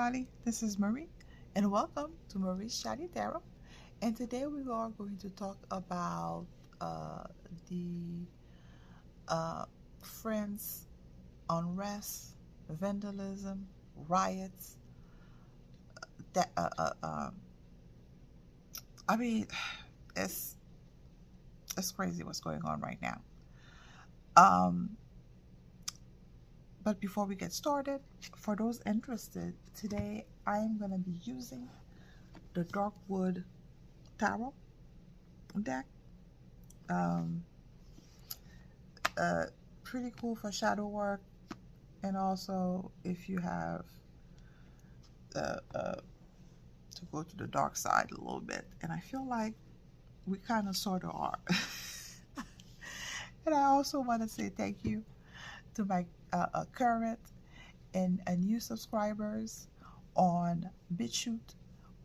everybody, this is Marie and welcome to Marie's Chatty Tarot. And today we are going to talk about the friends, unrest, vandalism, riots. That I mean, it's it's crazy what's going on right now. Um, but before we get started, for those interested, today I am going to be using the Darkwood Tarot deck. Um, Pretty cool for shadow work, and also if you have to go to the dark side a little bit, and I feel like we kind of sort of are. And I also want to say thank you to my current and new subscribers on BitChute,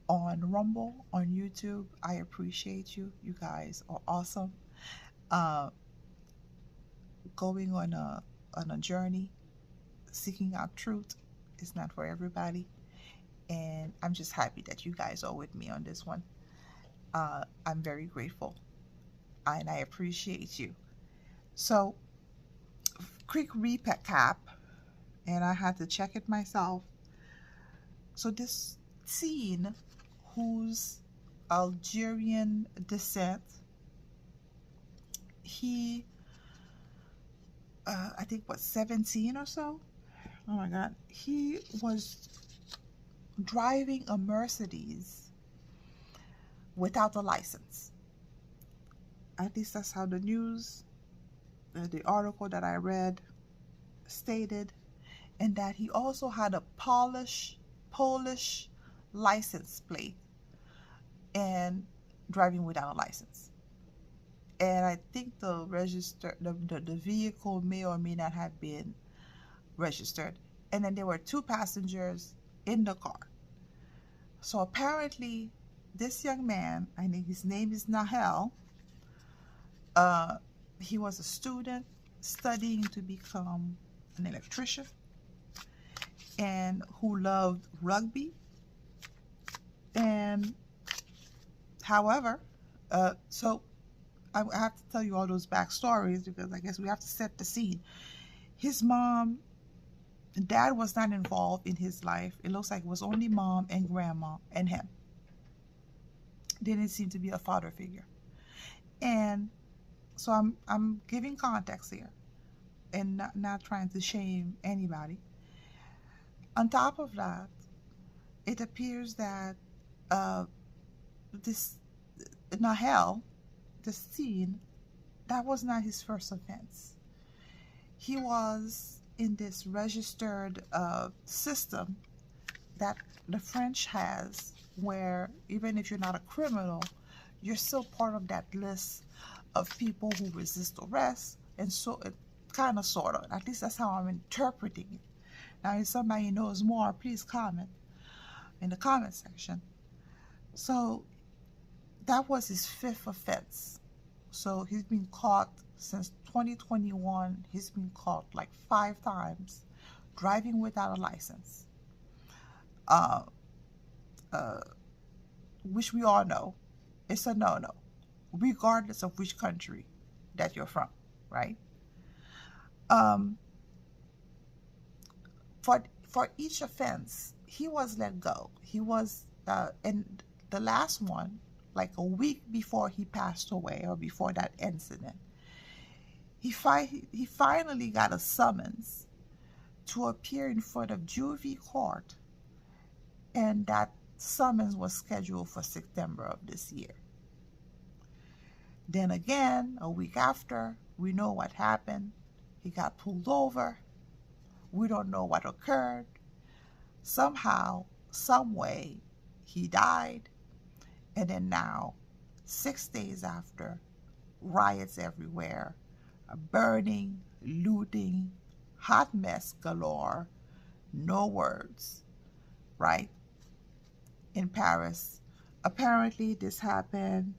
on Rumble, on YouTube. I appreciate you. You guys are awesome. Uh, Going on a journey, seeking out truth is not for everybody, and I'm just happy that you guys are with me on this one. I'm very grateful, and I appreciate you. So, quick recap, and I had to check it myself. So this teen, whose Algerian descent, he I think what, 17 or so. Oh my god, he was driving a Mercedes without a license. At least that's how the news, the article that I read stated, and that he also had a Polish license plate and driving without a license. And I think the vehicle may or may not have been registered. And then there were two passengers in the car. So apparently this young man, I think his name is Nahel, he was a student studying to become an electrician, and who loved rugby. And however, so I have to tell you all those backstories because I guess we have to set the scene. His mom and dad was not involved in his life. It looks like it was only mom and grandma and him. Didn't seem to be a father figure. And so I'm giving context here and not trying to shame anybody. On top of that, it appears that this Nahel, this teen, that was not his first offense. He was in this registered system that the French has, where even if you're not a criminal, you're still part of that list of people who resist arrest. And so it kind of sort of, at least that's how I'm interpreting it. Now if somebody knows more, please comment in the comment section. So that was his fifth offense. So he's been caught since 2021. He's been caught like 5 times driving without a license, which we all know it's a no-no, regardless of which country that you're from, right? For each offense, he was let go. He was, and the last one, like a week before he passed away, or before that incident, he finally got a summons to appear in front of juvie court, and that summons was scheduled for September of this year. Then again, a week after, we know what happened. He got pulled over. We don't know what occurred. Somehow, some way, he died. And then now, 6 days after, riots everywhere, burning, looting, hot mess galore, no words, right? In Paris. Apparently this happened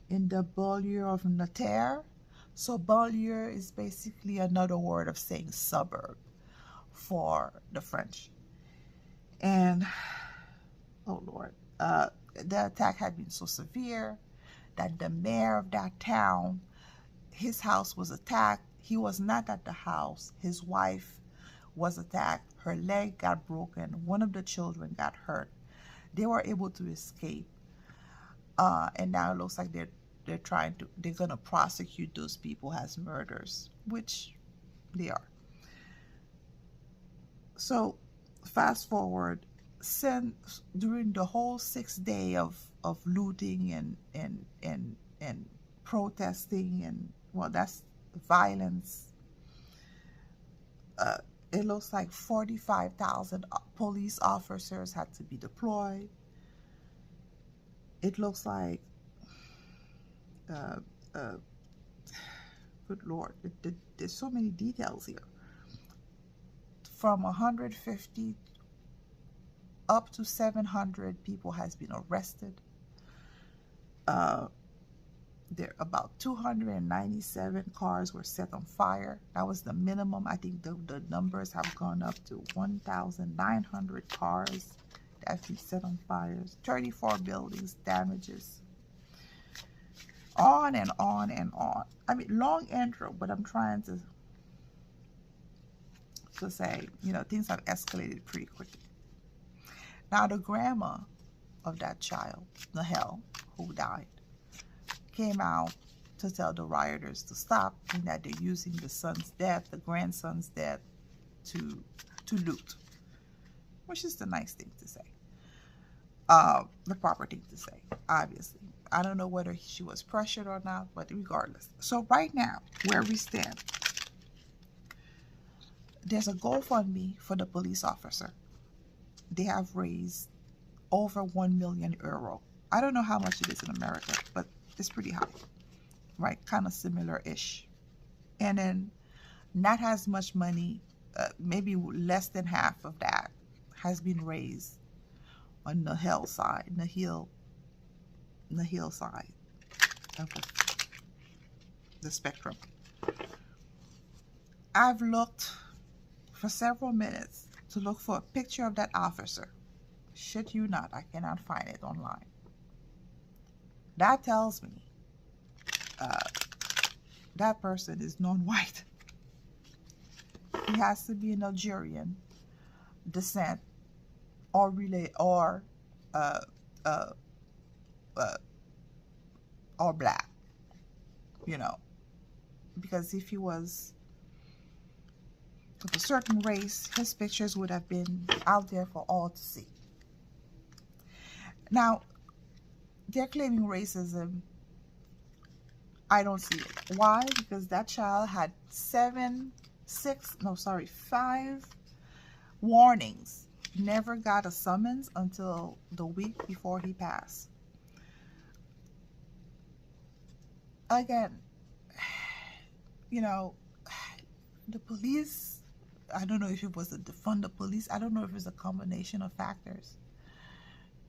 in the banlieue of Nanterre. So banlieue is basically another word of saying suburb for the French. And oh Lord, the attack had been so severe that the mayor of that town, his house was attacked. He was not at the house. His wife was attacked. Her leg got broken. One of the children got hurt. They were able to escape. And now it looks like they're gonna prosecute those people as murders, which they are. So fast forward, since during the whole 6 day of looting and protesting and, well, that's violence, it looks like 45,000 police officers had to be deployed. It looks like uh, uh, good Lord, there's so many details here. From 150 up to 700 people has been arrested. There about 297 cars were set on fire. That was the minimum. I think the numbers have gone up to 1,900 cars that have been set on fires. 34 buildings damages. On and on and on. I mean, long intro, but I'm trying to say, you know, things have escalated pretty quickly. Now, the grandma of that child, Nahel, who died, came out to tell the rioters to stop, and that they're using the son's death, the grandson's death, to loot, which is the nice thing to say, the proper thing to say, obviously. I don't know whether she was pressured or not, but regardless. So right now, where we stand, there's a GoFundMe for the police officer. They have raised over 1 million euro. I don't know how much it is in America, but it's pretty high, right? Kind of similar-ish. And then not as much money, maybe less than half of that has been raised on the hill side, the hillside of the spectrum. I've looked for several minutes to look for a picture of that officer. Shit you not, I cannot find it online. That tells me that person is non-white. He has to be an Algerian descent or or black, you know, because if he was of a certain race, his pictures would have been out there for all to see. Now, they're claiming racism. I don't see it. Why? Because that child had 5 warnings. Never got a summons until the week before he passed. Again, you know, the police, I don't know if it was to defund the police. I don't know if it's a combination of factors.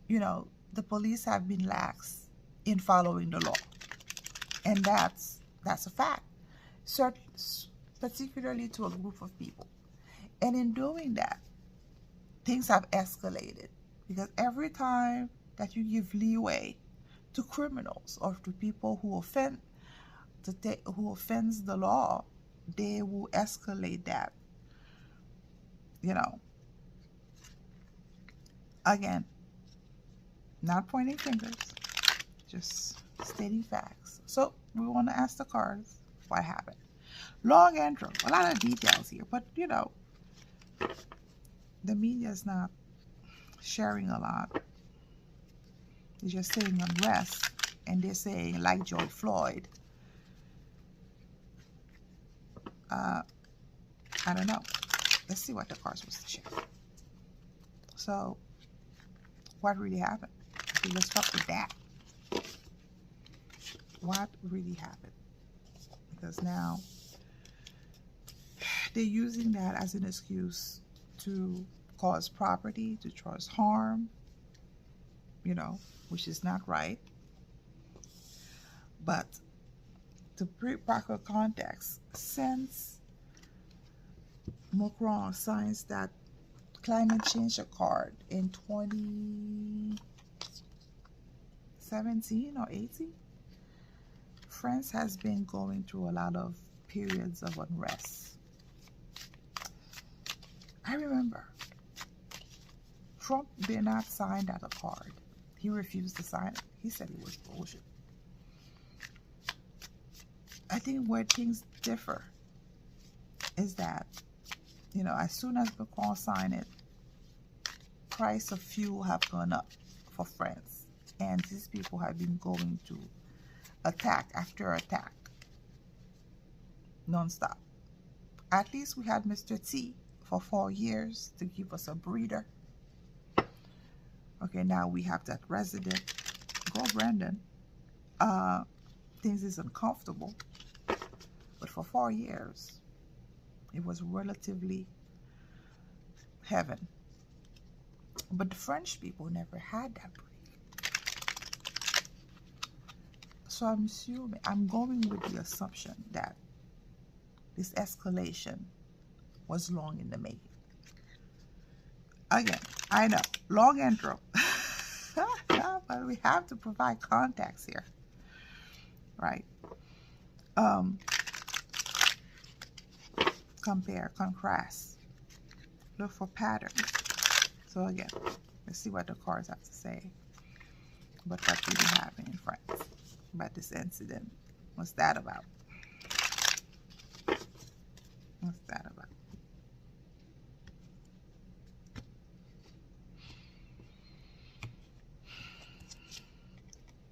You know, the police have been lax in following the law. And that's a fact, particularly to a group of people. And in doing that, things have escalated, because every time that you give leeway to criminals or to people who offends the law, they will escalate that. You know, again, not pointing fingers, just stating facts. So we want to ask the cards what happened. Long intro, a lot of details here, but you know, the media is not sharing a lot. They're just saying unrest, and they're saying like George Floyd. I don't know. Let's see what the cards was to share. So, what really happened? Okay, let's start with that. What really happened? Because now they're using that as an excuse to cause property, to cause harm, you know, which is not right. But to bring proper context, since Macron signs that climate change occurred in 2017 or 18. France has been going through a lot of periods of unrest. I remember Trump did not sign that accord. He refused to sign it. He said it was bullshit. I think where things differ is that, you know, as soon as Macron signed it, price of fuel have gone up for France. And these people have been going to attack after attack, non-stop. At least we had Mr. T for 4 years to give us a breather. Okay, now we have that resident. Go, Brandon. Things is uncomfortable. But for 4 years, it was relatively heaven. But the French people never had that break. So I'm going with the assumption that this escalation was long in the making. Again, I know, long intro. But we have to provide context here. Right? Compare, contrast, look for patterns. So again, let's see what the cards have to say about what really happened in France, about this incident. What's that about? What's that about?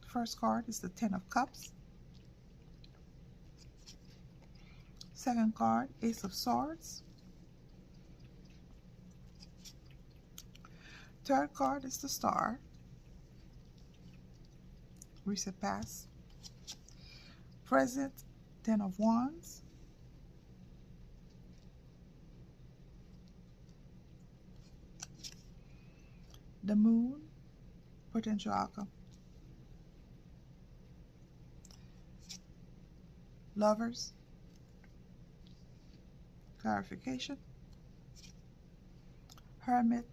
First card is the Ten of Cups. Second card, Ace of Swords. Third card is the Star. Recent past. Present, Ten of Wands. The Moon, potential outcome. Lovers, clarification. Hermit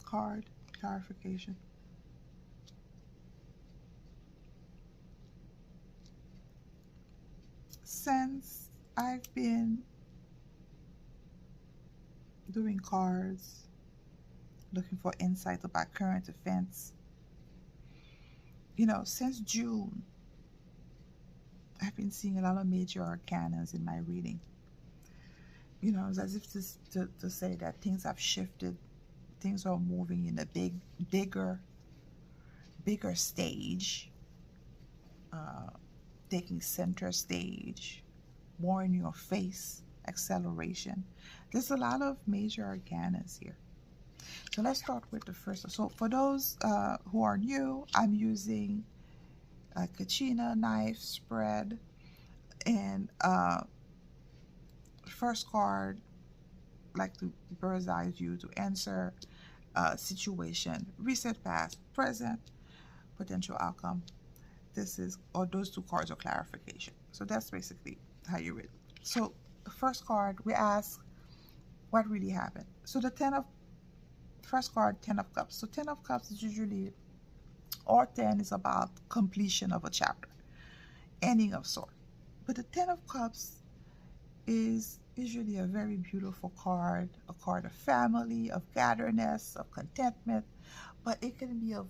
card, clarification. Since I've been doing cards, looking for insight about current events, you know, since June, I've been seeing a lot of major arcanas in my reading. You know, it's as if to say that things have shifted. Things are moving in a bigger stage, taking center stage, more in your face, acceleration. There's a lot of major arcanas here. So let's start with the first. So for those who are new, I'm using a Kachina knife spread, and first card, like the bird's eye view to answer situation, recent, past, present, potential outcome. This is, or those two cards are clarification. So that's basically how you read. So the first card, we ask what really happened. So the first card, Ten of Cups. So Ten of Cups is usually, or 10 is about completion of a chapter, ending of sort. But the Ten of Cups is usually a very beautiful card, a card of family, of gatherness, of contentment, but it can be a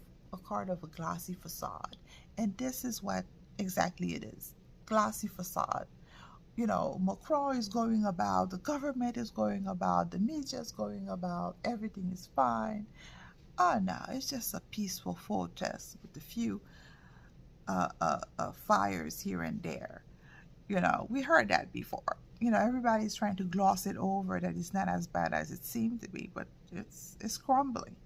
card of a glossy facade. And this is what exactly it is, glossy facade. You know, Macron is going about, the government is going about, the media is going about, everything is fine. Oh no, it's just a peaceful protest with a few fires here and there. You know, we heard that before. You know, everybody's trying to gloss it over that it's not as bad as it seemed to be, but it's crumbling.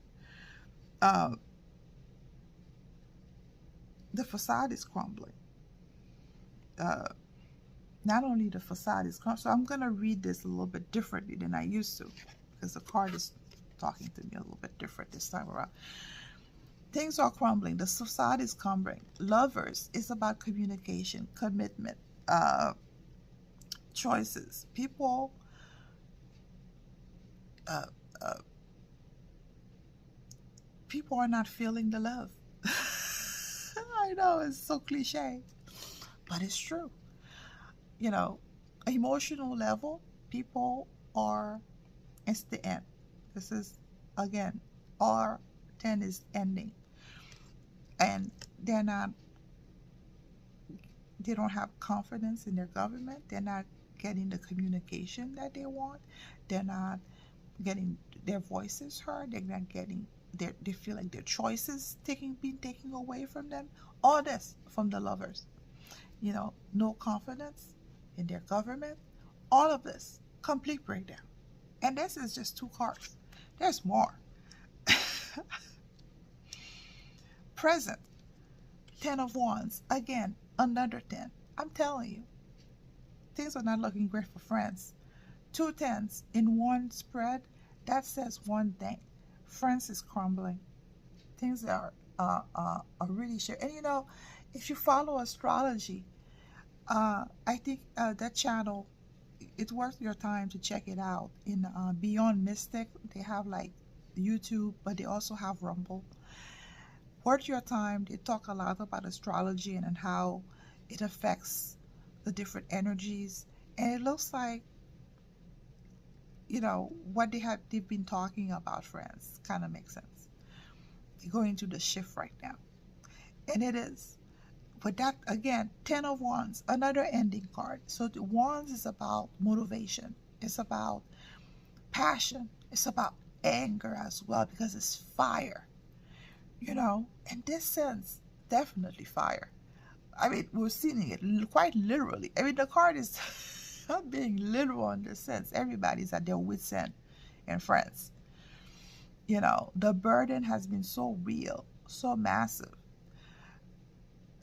The facade is crumbling. Not only the facade is crumbling, so I'm going to read this a little bit differently than I used to, because the card is talking to me a little bit different this time around. Things are crumbling. The facade is crumbling. Lovers is about communication, commitment, choices. People people are not feeling the love. I know it's so cliche, but it's true. You know, emotional level, people are, it's the end. This is, again, R10 is ending. And they're not, they don't have confidence in their government. They're not getting the communication that they want. They're not getting their voices heard. They're not getting, they feel like their choices being taken away from them. All this from the lovers. You know, no confidence in their government. All of this, complete breakdown. And this is just 2 cards. There's more. Present, 10 of Wands. Again, another 10. I'm telling you, things are not looking great for friends. 2 10s in one spread, that says one thing. Friends is crumbling. Things are really shit. And you know, if you follow astrology, I think that channel, it's worth your time to check it out. In Beyond Mystic, they have like YouTube, but they also have Rumble. Worth your time. They talk a lot about astrology and how it affects the different energies. And it looks like, you know, what they've been talking about, friends, kind of makes sense. They're going through the shift right now. And it is. But that, again, 10 of Wands, another ending card. So the Wands is about motivation. It's about passion. It's about anger as well, because it's fire. You know, in this sense, definitely fire. I mean, we're seeing it quite literally. I mean, the card is not being literal in this sense. Everybody's at their wit's end and friends. You know, the burden has been so real, so massive.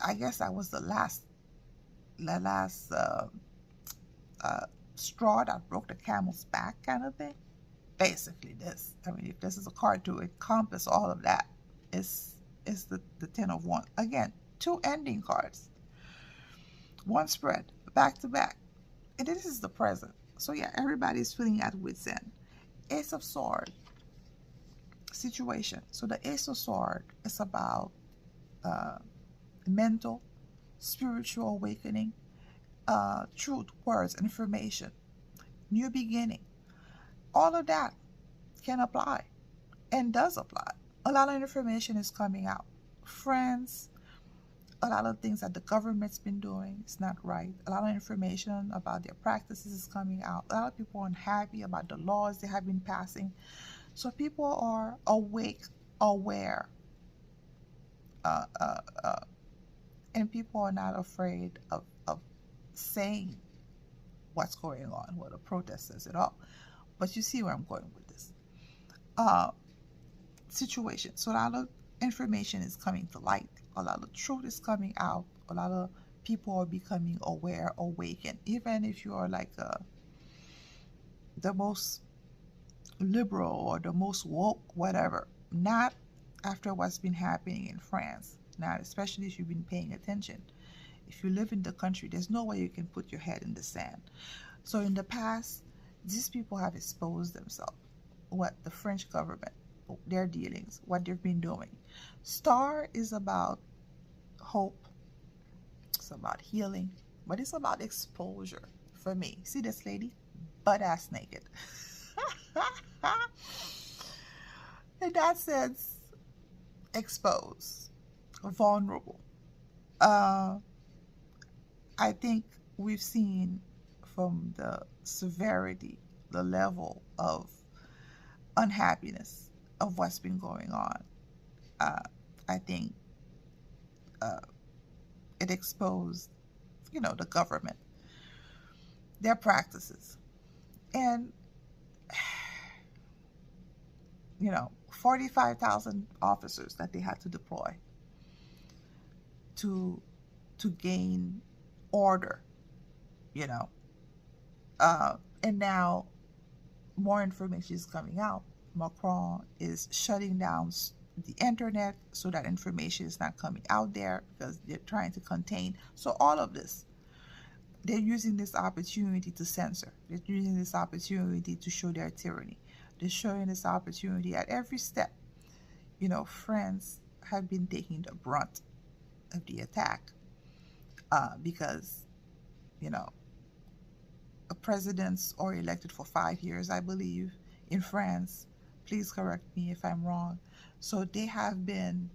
I guess that was the last straw that broke the camel's back kind of thing. Basically this. I mean, if this is a card to encompass all of that, it's the 10 of Wands. Again, 2 ending cards. 1 spread, back to back. And this is the present. So yeah, everybody's feeling at wit's end. Ace of Swords situation. So the Ace of Swords is about mental, spiritual awakening, truth, words, information, new beginning. All of that can apply and does apply. A lot of information is coming out. Friends, a lot of things that the government's been doing is not right. A lot of information about their practices is coming out. A lot of people are unhappy about the laws they have been passing. So people are awake, aware, and people are not afraid of saying what's going on, what the protest says at all. But you see where I'm going with this. Situation. So a lot of information is coming to light. A lot of truth is coming out. A lot of people are becoming aware, awakened. Even if you are like the most liberal or the most woke, whatever. Not after what's been happening in France. Not especially if you've been paying attention. If you live in the country, there's no way you can put your head in the sand. So in the past, these people have exposed themselves. What the French government, their dealings, what they've been doing. Star is about hope. It's about healing. But it's about exposure for me. See this lady? Butt ass naked. In that sense, exposed, vulnerable. I think we've seen from the severity, the level of unhappiness of what's been going on. I think it exposed, you know, the government, their practices, and you know, 45,000 officers that they had to deploy to gain order, you know, and now more information is coming out. Macron is shutting down the internet so that information is not coming out there because they're trying to contain. So all of this, they're using this opportunity to censor. They're using this opportunity to show their tyranny. They're showing this opportunity at every step. You know, friends have been taking the brunt of the attack because, you know, presidents are elected for 5 years, I believe, in France. Please correct me if I'm wrong. So they have been,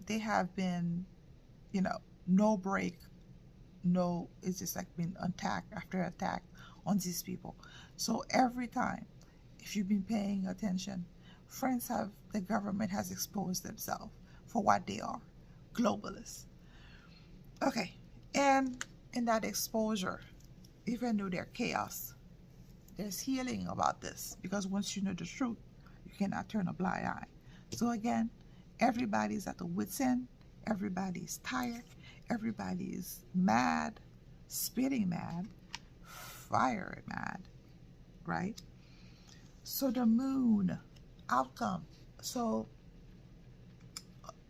you know, no break, no, it's just like been attack after attack on these people. So every time, if you've been paying attention, the government has exposed themselves for what they are, globalists. Okay, and in that exposure, even though they're chaos, there's healing about this, because once you know the truth, you cannot turn a blind eye. So again, everybody's at the wit's end, everybody's tired, everybody's mad, spitting mad, fire mad, right? So the moon outcome. So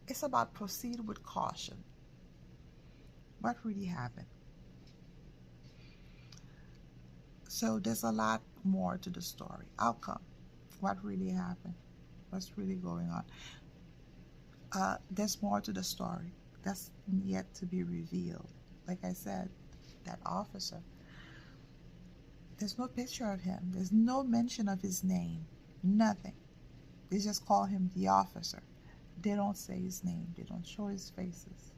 it's about proceed with caution. What really happened? So there's a lot more to the story. Outcome. What really happened? What's really going on? There's more to the story that's yet to be revealed. Like I said, that officer, there's no picture of him. There's no mention of his name. Nothing. They just call him the officer. They don't say his name. They don't show his faces.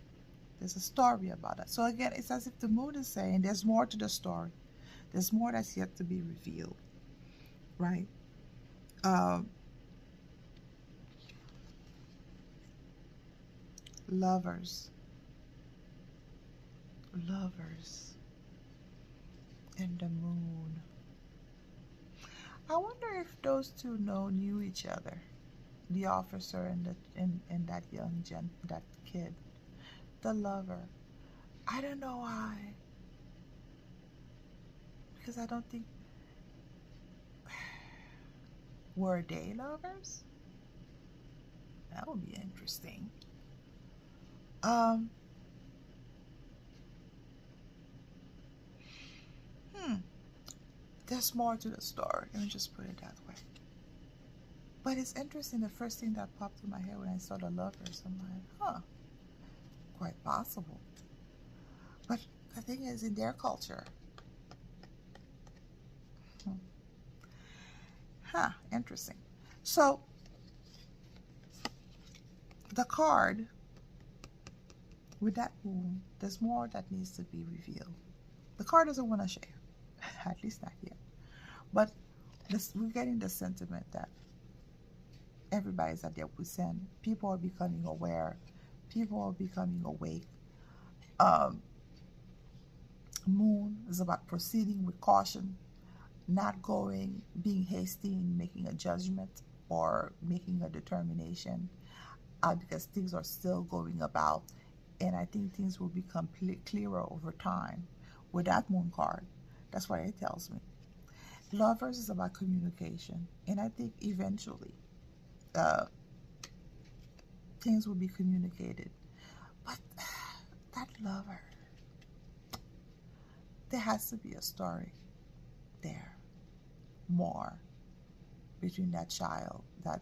There's a story about that. So again, it's as if the moon is saying there's more to the story. There's more that's yet to be revealed, right? Lovers, and the moon. I wonder if those two knew each other, the officer and that that kid, the lover. I don't know why, because I don't think, were they lovers? That would be interesting. There's more to the story. Let me just put it that way. But it's interesting. The first thing that popped in my head when I saw the lovers, I'm like, huh, quite possible. But the thing is, in their culture, interesting. So the card with that moon, there's more that needs to be revealed. The card doesn't want to share, at least not yet. But we're getting the sentiment that everybody's at their wit's end. People are becoming aware. People are becoming awake. Moon is about proceeding with caution, not being hasty in making a judgment or making a determination, because things are still going about. And I think things will become clearer over time with that moon card. That's what it tells me. Lovers is about communication. And I think eventually things will be communicated. But that lover, there has to be a story there. More between that child, that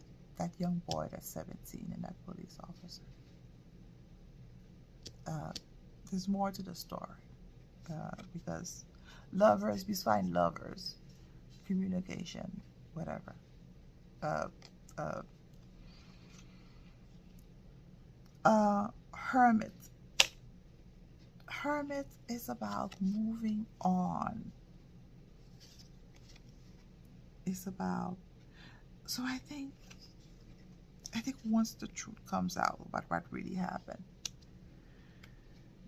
young boy that's 17, and that police officer. There's more to the story, because lovers, besides lovers, communication, whatever. Hermit. Hermit is about moving on. It's about, so I think once the truth comes out about what really happened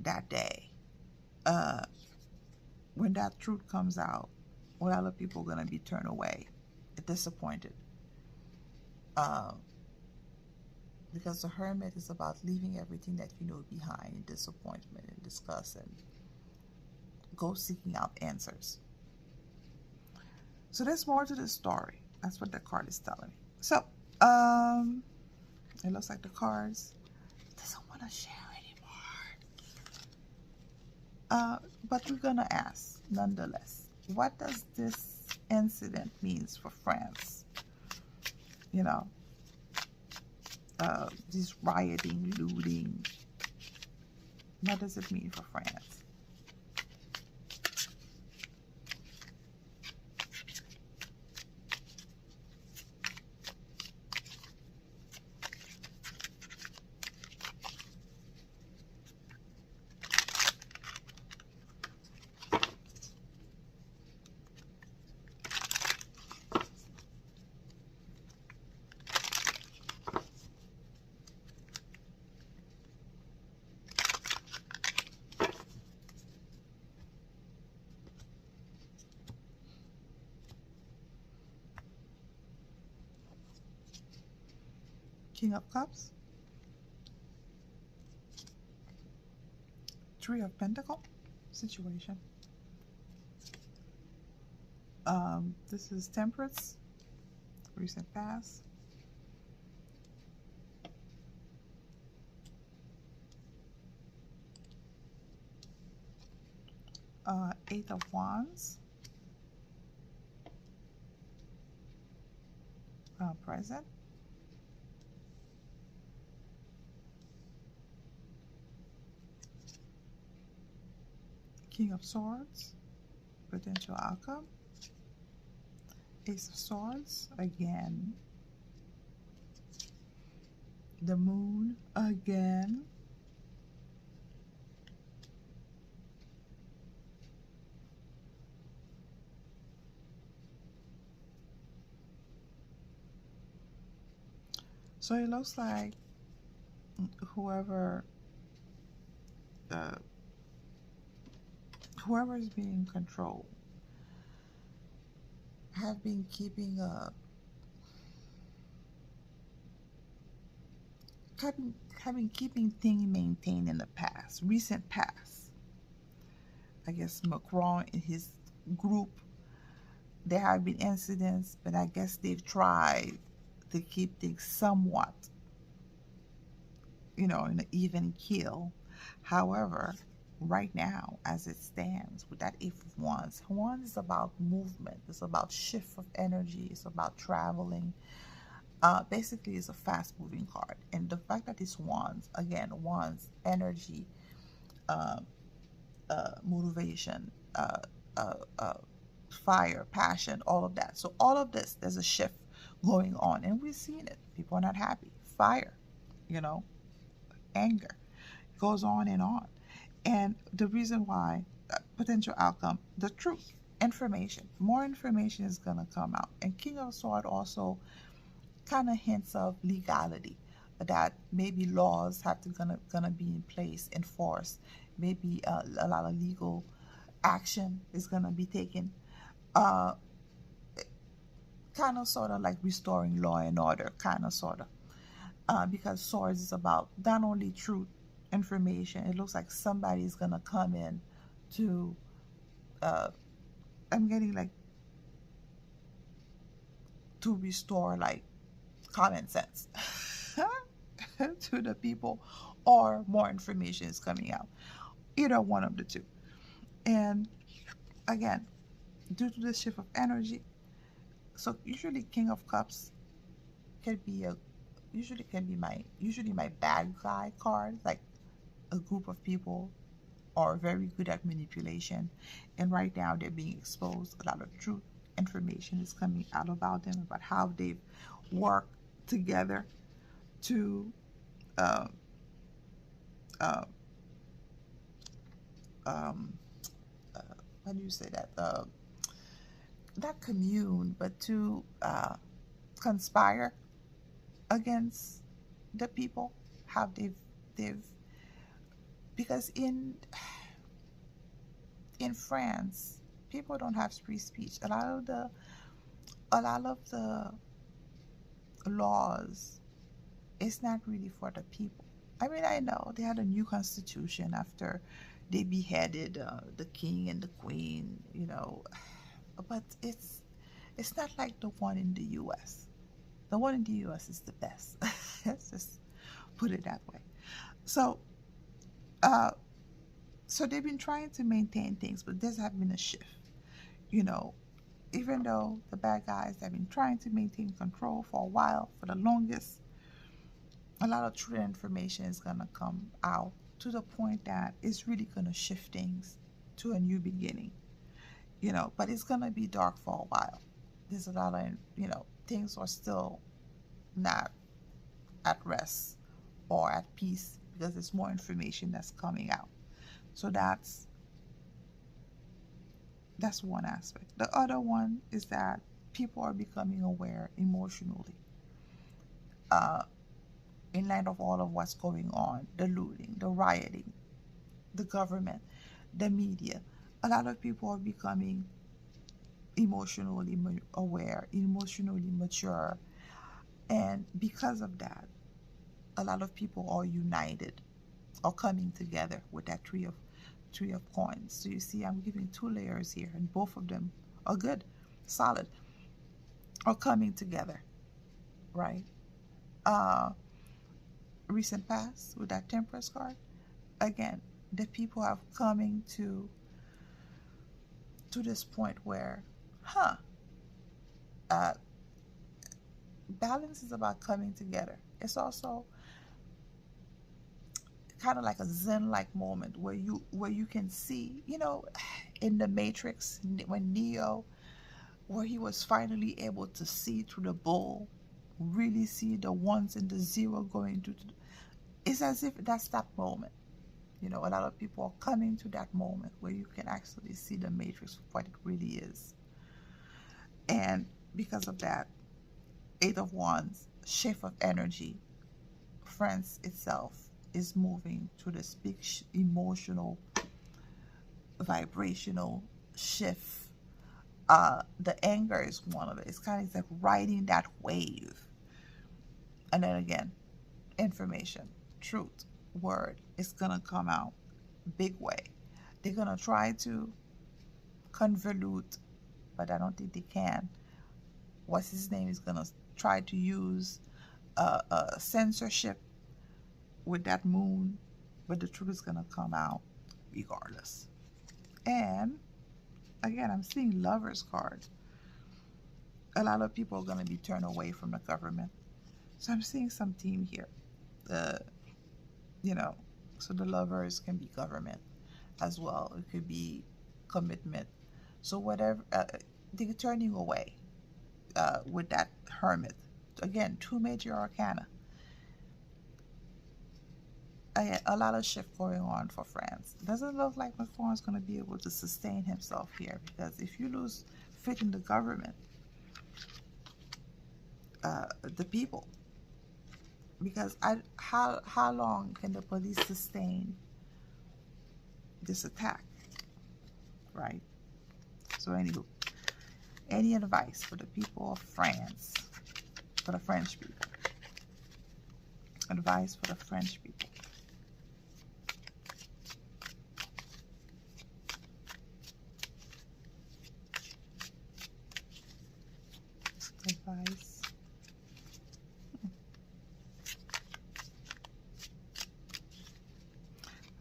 that day, when that truth comes out, a lot of people are going to be turned away, disappointed, because the hermit is about leaving everything that you know behind in disappointment and disgust, and go seeking out answers. So there's more to the story. That's what the card is telling me. So it looks like the cards doesn't want to share anymore. But we're gonna ask nonetheless, what does this incident means for France? you know, this rioting, looting. What does it mean for France? King of Cups, Three of Pentacles situation. This is Temperance, recent past. Eight of Wands, present. King of Swords, potential outcome. Ace of Swords, again. The Moon, again. So it looks like whoever whoever is being controlled have been keeping keeping things maintained in the past, recent past. I guess Macron and his group, there have been incidents, but I guess they've tried to keep things somewhat, in an even keel. However, right now, as it stands, with that Eight of Wands, Wands is about movement. It's about shift of energy. It's about traveling. Basically, it's a fast-moving card. And the fact that it's Wands, again, Wands, energy, motivation, fire, passion, all of that. So all of this, there's a shift going on, and we've seen it. People are not happy. Fire, anger, goes on and on. And the reason why, potential outcome, the truth, information, more information is going to come out. And King of Swords also kind of hints of legality, that maybe laws have to gonna be in place, enforced. Maybe a lot of legal action is gonna be taken. Uh, kind of sort of like restoring law and order, kind of sort of. Because Swords is about not only truth, information. It looks like somebody's gonna come in to. I'm getting like to restore like common sense to the people, or more information is coming out. Either one of the two. And again, due to the shift of energy, so usually King of Cups can be usually my bad guy card, like a group of people are very good at manipulation, and right now they're being exposed. A lot of truth information is coming out about them, about how they've worked together to uh, uh, um, how do you say that? Not commune, but to conspire against the people. How they've because in France, people don't have free speech. A lot of the laws, it's not really for the people. I mean, I know they had a new constitution after they beheaded the king and the queen, but it's not like the one in the U.S. The one in the U.S. is the best. Let's just put it that way. So, so they've been trying to maintain things, but there's have been a shift. You know, even though the bad guys have been trying to maintain control for a while, for the longest, a lot of true information is going to come out to the point that it's really going to shift things to a new beginning, you know, but it's going to be dark for a while. There's a lot of, you know, things are still not at rest or at peace because there's more information that's coming out. So that's one aspect. The other one is that people are becoming aware emotionally. In light of all of what's going on, the looting, the rioting, the government, the media, a lot of people are becoming emotionally aware, emotionally mature. And because of that, a lot of people are united or coming together with that three of coins. So you see, I'm giving 2 layers here, and both of them are good, solid, are coming together, right? Recent past with that Temperance card, again, the people are coming to this point where, balance is about coming together. It's also kind of like a zen-like moment where you can see, you know, in the Matrix, when Neo, where he was finally able to see through the bull, really see the ones and the zero going to. It's as if that's that moment. You know, a lot of people are coming to that moment where you can actually see the Matrix for what it really is. And because of that, 8 of Wands, shift of energy, France itself is moving to this big emotional, vibrational shift. The anger is one of it. It's kind of like riding that wave. And then again, information, truth, word is going to come out big way. They're going to try to convolute, but I don't think they can. What's his name is going to try to use censorship with that moon, but the truth is going to come out regardless. And again, I'm seeing Lovers card. A lot of people are going to be turned away from the government. So I'm seeing some team here. You know, so the Lovers can be government as well. It could be commitment. So whatever, they're turning away with that Hermit. Again, 2 major arcana. A lot of shift going on for France. It doesn't look like Macron is going to be able to sustain himself here, because if you lose faith in the government, the people, because how long can the police sustain this attack, right? So anywho, any advice for the people of France, for the French people? Advice for the French people. Advice.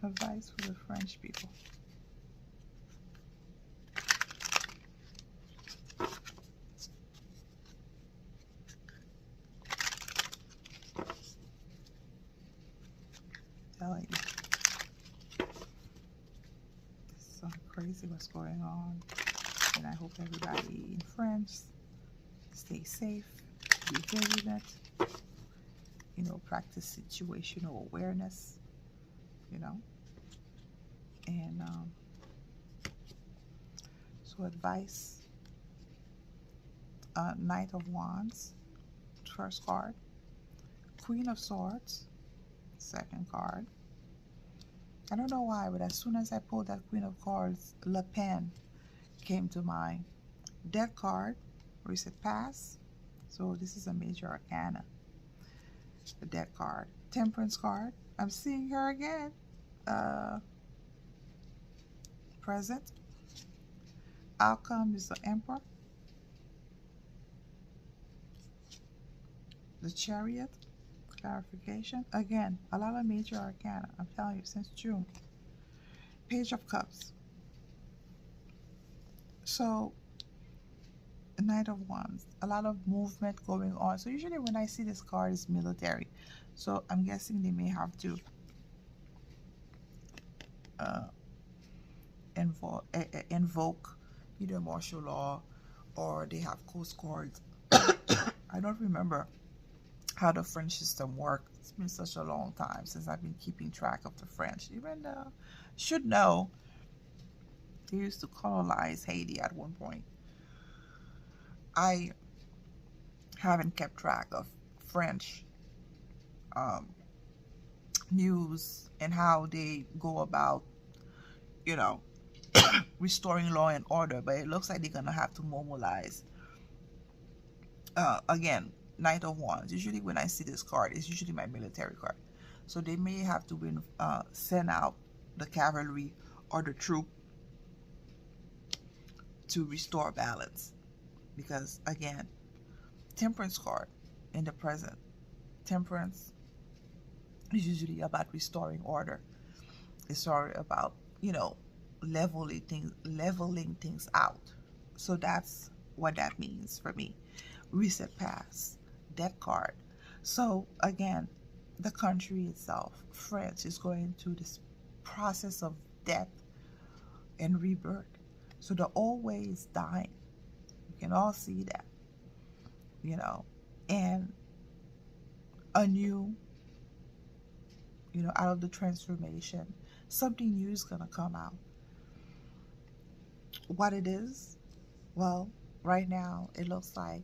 Advice for the French people. Telling you, it's so crazy what's going on, and I hope everybody in France stay safe, be vigilant, you know, practice situational awareness, you know. And so advice, Knight of Wands, first card, Queen of Swords, second card. I don't know why, but as soon as I pulled that Queen of Cards, Le Pen came to mind. Death card, recent past. So this is a major arcana. The Death card. Temperance card. I'm seeing her again. Present. Outcome is the Emperor. The Chariot. Clarification. Again, a lot of major arcana. I'm telling you, since June. Page of Cups. So Knight of Wands. A lot of movement going on. So usually when I see this card, it's military. So I'm guessing they may have to invoke either martial law, or they have coast guards. I don't remember how the French system works. It's been such a long time since I've been keeping track of the French. Even should know they used to colonize Haiti at one point. I haven't kept track of French news and how they go about, you know, restoring law and order, but it looks like they're gonna have to mobilize. Again, Knight of Wands. Usually when I see this card, it's usually my military card. So they may have to send out the cavalry or the troop to restore balance. Because again, Temperance card in the present. Temperance is usually about restoring order. It's about, leveling things out. So that's what that means for me. Reset pass, death card. So again, the country itself, France, is going through this process of death and rebirth. So the old way is dying. You can all see that, and a new, out of the transformation, something new is going to come out. What it is, well, right now it looks like,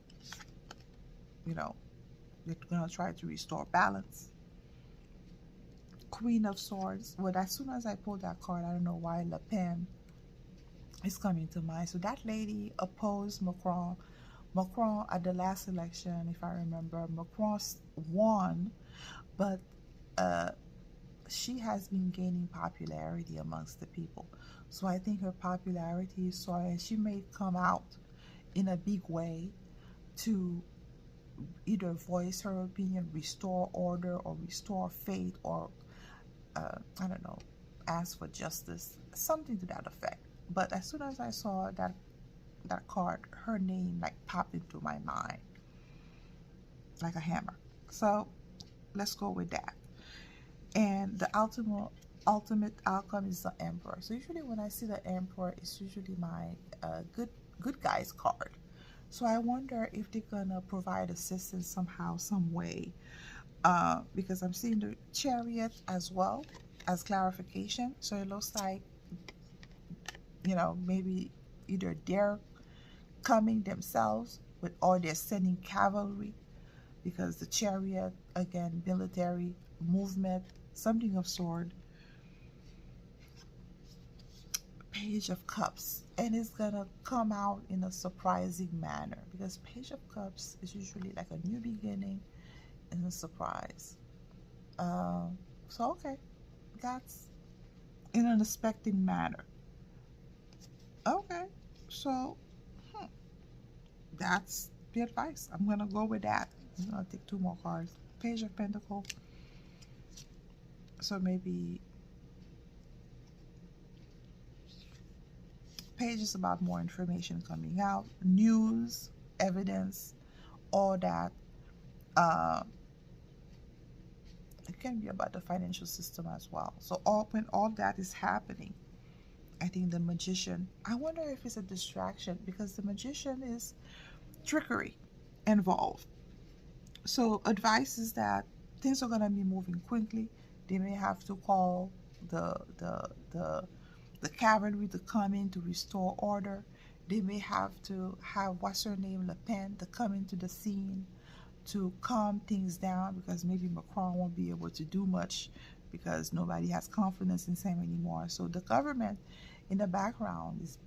they're going to try to restore balance. Queen of Swords. Well, as soon as I pulled that card, I don't know why Le Pen is coming to mind. So that lady opposed Macron. Macron at the last election, if I remember, Macron won, but she has been gaining popularity amongst the people. So I think her popularity is soaring, and she may come out in a big way to either voice her opinion, restore order, or restore faith, or I don't know, ask for justice, something to that effect. But as soon as I saw that card, her name like popped into my mind like a hammer. So let's go with that. And the ultimate outcome is the Emperor. So usually when I see the Emperor, it's usually my good guys card. So I wonder if they're gonna provide assistance somehow, some way, because I'm seeing the Chariot as well as clarification. So it looks like, maybe either they're coming themselves or they're sending cavalry, because the Chariot, again, military movement, something of sword. Page of Cups, and it's gonna come out in a surprising manner, because Page of Cups is usually like a new beginning and a surprise. So okay, that's in an unexpected manner. Okay, so that's the advice. I'm gonna go with that. I'm gonna take two more cards. Page of Pentacles. So maybe pages about more information coming out, news, evidence, all that. It can be about the financial system as well. So when all that is happening, I think the Magician, I wonder if it's a distraction, because the Magician is trickery involved. So advice is that things are going to be moving quickly. They may have to call the cavalry to come in to restore order. They may have to have, what's her name, Le Pen, to come into the scene to calm things down, because maybe Macron won't be able to do much because nobody has confidence in him anymore. So the government in the background is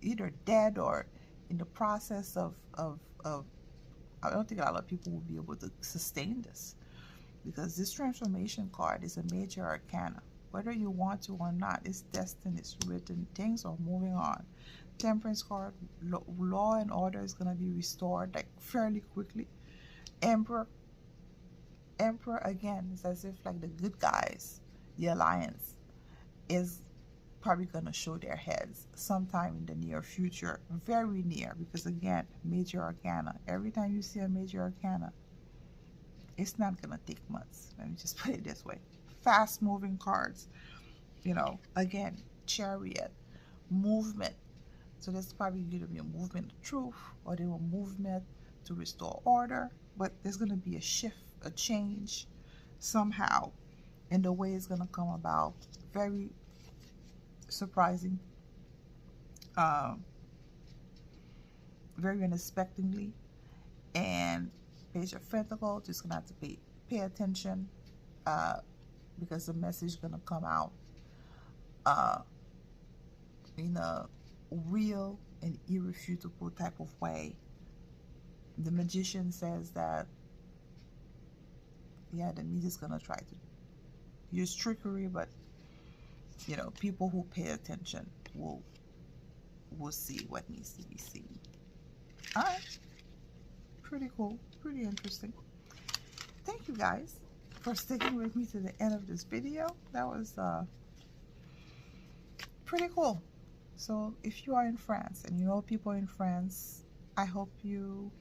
either dead or in the process of I don't think a lot of people will be able to sustain this, because this transformation card is a major arcana. Whether you want to or not, it's destined, it's written, things are moving on. Temperance card, law and order is going to be restored like fairly quickly. Emperor again, it's as if like the good guys, the alliance is probably going to show their heads sometime in the near future, very near, because again, major arcana, every time you see a major arcana, it's not going to take months. Let me just put it this way. Fast moving cards, you know, again, chariot, movement. So there's probably going to be a movement of truth, or there will movement to restore order, but there's going to be a shift, a change somehow in the way it's going to come about. Very surprising, very unexpectedly. And Page of Pentacles, just gonna have to pay attention, because the message is gonna come out in a real and irrefutable type of way. The Magician says that, yeah, the media's gonna try to use trickery, but you know, people who pay attention will see what needs to be seen. All right, pretty cool, pretty interesting. Thank you guys for sticking with me to the end of this video. That was pretty cool. So if you are in France and you know people in France, I hope you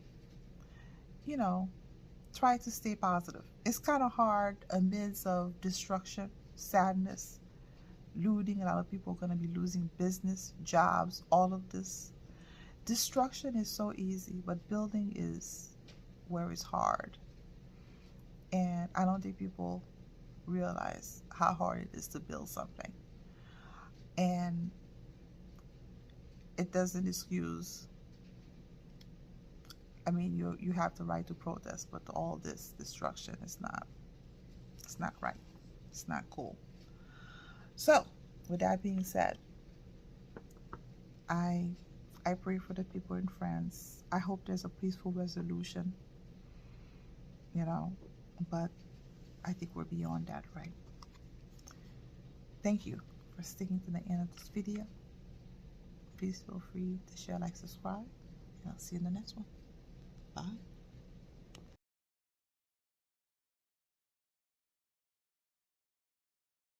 know, try to stay positive. It's kind of hard amidst of destruction, sadness, looting. A lot of people are going to be losing business, jobs, all of this. Destruction is so easy, but building is where it's hard. And I don't think people realize how hard it is to build something. And it doesn't excuse, I mean, you have the right to protest, but all this destruction is not, it's not right. It's not cool. So, with that being said, I pray for the people in France. I hope there's a peaceful resolution, you know, but I think we're beyond that, right? Thank you for sticking to the end of this video. Please feel free to share, like, subscribe, and I'll see you in the next one.